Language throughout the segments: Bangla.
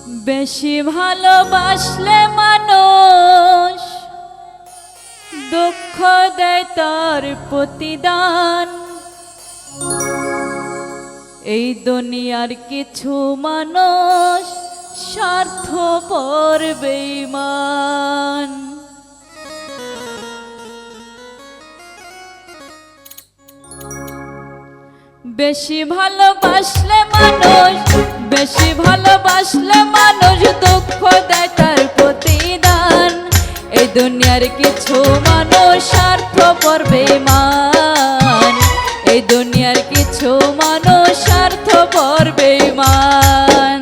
বেশি ভালোবাসলে মানুষ দুঃখ দেয় তার প্রতিদান। এই দুনিয়ার কিছু মানুষ স্বার্থপর বেঈমান। বেশি ভালোবাসলে মানুষ দুঃখ দেয় তার প্রতিদান। এই দুনিয়ার কিছু মানুষ স্বার্থপর বেঈমান। এই দুনিয়ার কিছু মানুষ স্বার্থপর বেঈমান।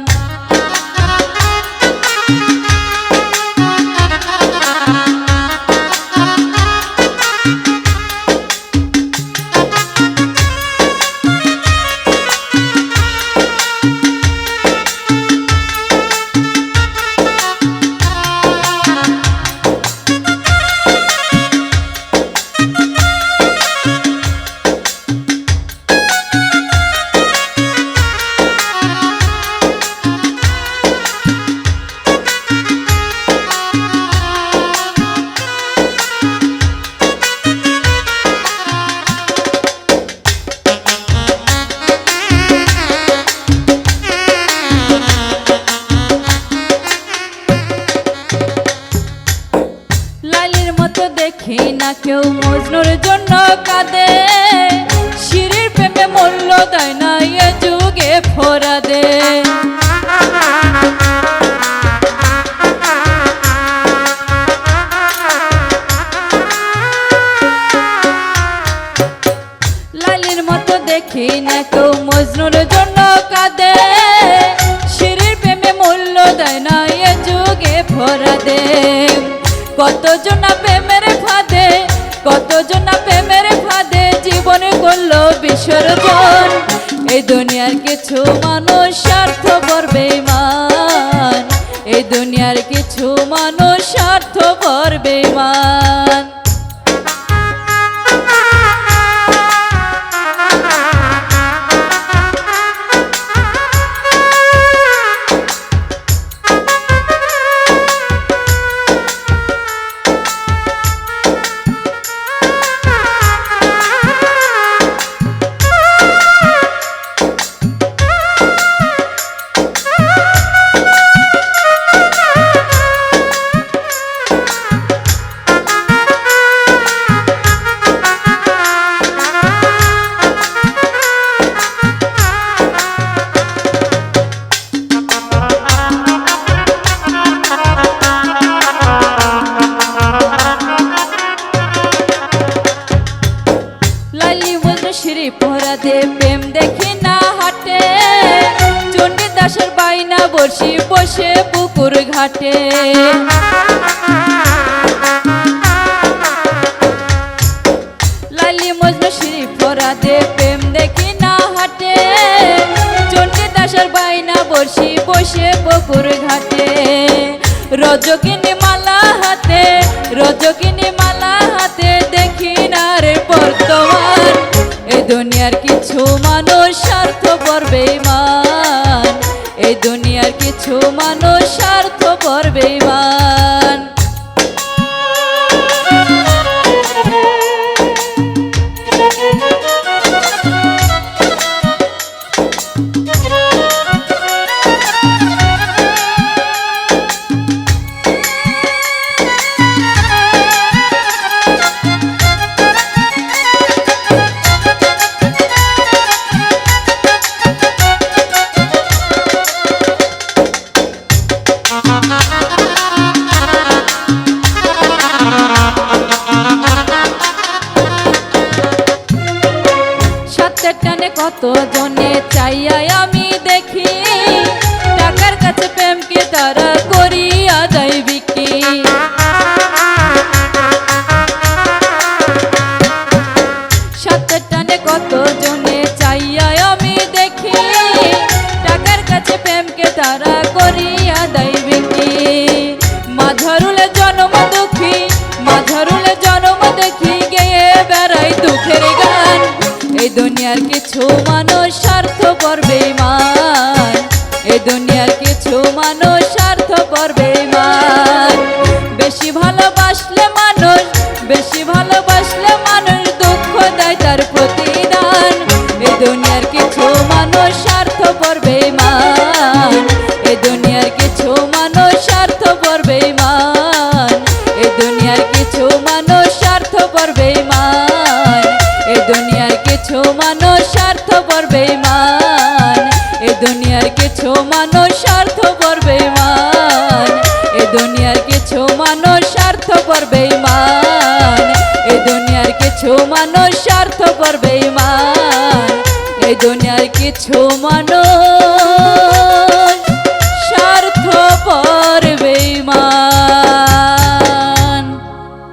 দেখি না কেউ মজনুর জন্য কাঁদে, শিরির প্রেমে মূল্য দেয় না এ যুগে ফোরাদে। লাইলির মতো দেখি না কেউ মজনুর জন্য কাঁদে, শিরির প্রেমে মূল্য দেয় না এ যুগে ফোরাদে। কতজনা প্রেমের ফাঁদে জীবনে করলো বিসর্জন। এই দুনিয়ার কিছু মানুষ স্বার্থপর বেঈমান। এই দুনিয়ার কিছু মানুষ স্বার্থপর বেঈমান। পরাদে প্রেম দেখি না হাটে, চণ্ডীদাসের বাইনা বসি বসে পুকুর ঘাটে। লাইলি মজনু শিরি পরাদে প্রেম দেখি না হাটে, চণ্ডীদাসের বাইনা বসি বসে পুকুর ঘাটে। রজকিনী মালা হাতে দেখি না রে বর্তমান। এই দুনিয়ার কিছু মানুষ স্বার্থপর বেঈমান। এই দুনিয়ার কিছু মানুষ স্বার্থপর বেঈমান। কত জনে চাইয়া আমি দেখি, টাকার কাছে প্রেমকে তারা করিয়া দেয় বিক্রি। সাথে টানে কত জনে চাইয়া আমি দেখি, টাকার কাছে প্রেমকে তারা করিয়া দেয় বিক্রি। মাঝারুলে জন্ম দেখি গেয়ে বেড়াই দুঃখের গান। এই দুনিয়ার কিছু মানুষ স্বার্থপর বেঈমান। এই দুনিয়ার কিছু মানুষ স্বার্থপর বেঈমান। বেশি ভালোবাসলে মানুষ, বেশি ভালোবাসলে মানুষ দুঃখ দেয় তার প্রতিদান। এ দুনিয়ার কিছু মানুষ স্বার্থপর বেঈমান, এ দুনিয়ার কিছু মানুষ স্বার্থপর বেঈমান, এ দুনিয়ার কিছু মানুষ স্বার্থপর বেঈমান, এ দুনিয়ার কিছু মানুষ স্বার্থপর বেঈমান, এ দুনিয়ার কিছু মানুষ স্বার্থপর বেঈমান, এ দুনিয়ার কিছু মানুষ স্বার্থপর বেঈমান, এ দুনিয়ার কিছু মানুষ স্বার্থপর বেঈমান, এ দুনিয়ার কিছু মানুষ